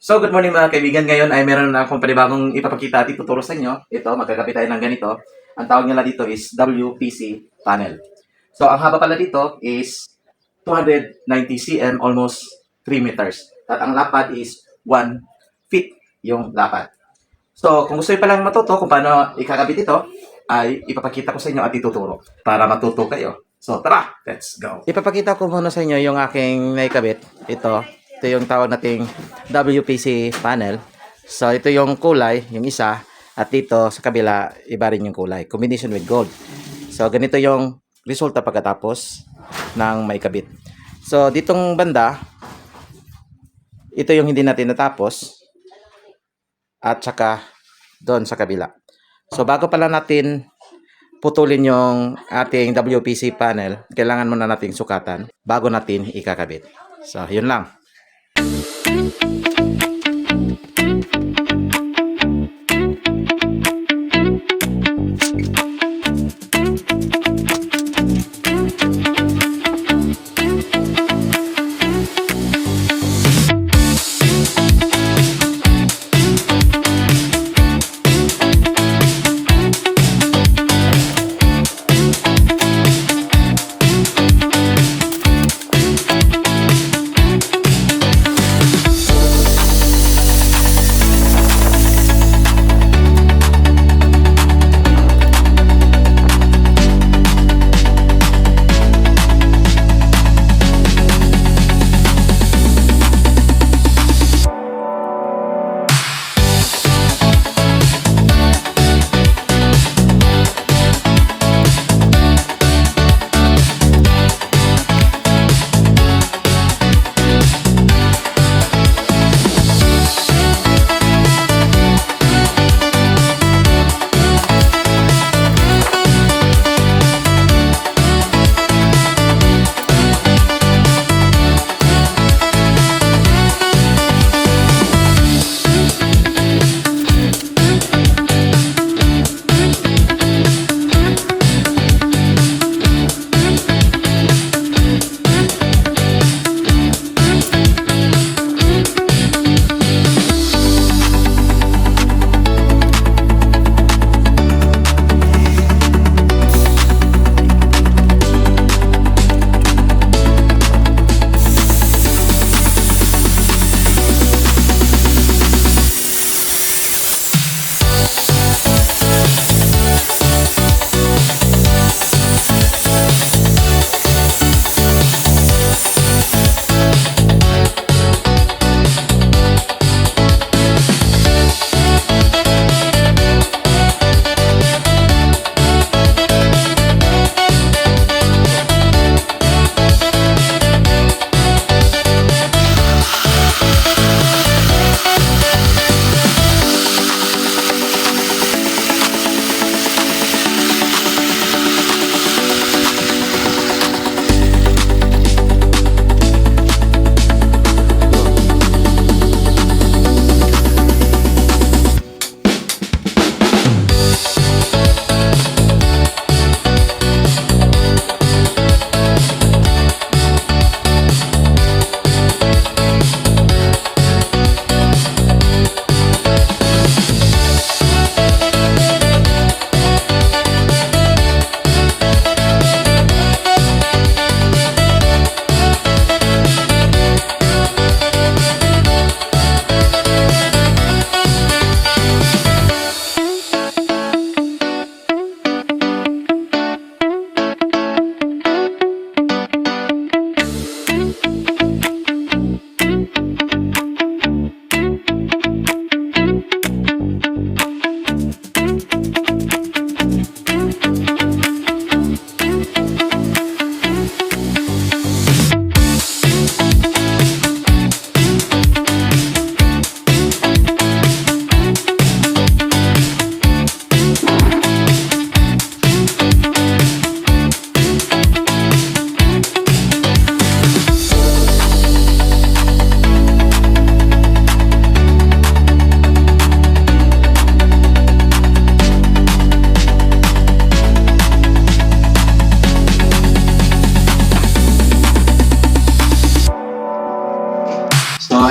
So, good morning mga kaibigan. Ngayon ay meron na akong panibagong ipapakita at ituturo sa inyo. Ito, magkakapit tayo ng ganito. Ang tawag nila dito is WPC panel. So, ang haba pala dito is 290 cm, almost 3 meters. At ang lapad is 1 feet yung lapad. So, kung gusto nyo palang matuto kung paano ikakabit ito, ay ipapakita ko sa inyo at ituturo para matuto kayo. So, tara! Let's go! Ipapakita ko muna sa inyo yung aking naikabit. Ito yung tawag nating WPC panel. So, ito yung kulay, yung isa. At dito sa kabila, iba rin yung kulay. Combination with gold. So, ganito yung resulta pagkatapos ng maikabit. So, ditong banda, ito yung hindi natin natapos. At saka, doon sa kabila. So, bago pala natin putulin yung ating WPC panel, kailangan muna nating sukatan bago natin ikakabit. So, yun lang.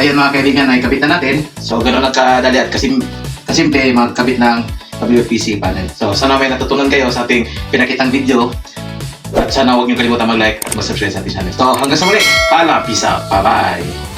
ayun mga kaibigan, ay kabit na natin. So, ganoon lang kadali at kasimple magkabit ng WPC panel. So, sana may natutunan kayo sa ating pinakitang video. At sana huwag niyo kalimutan mag-like at mag-subscribe sa ating channel. So, hanggang sa muli. Paalam. Peace out. Bye-bye.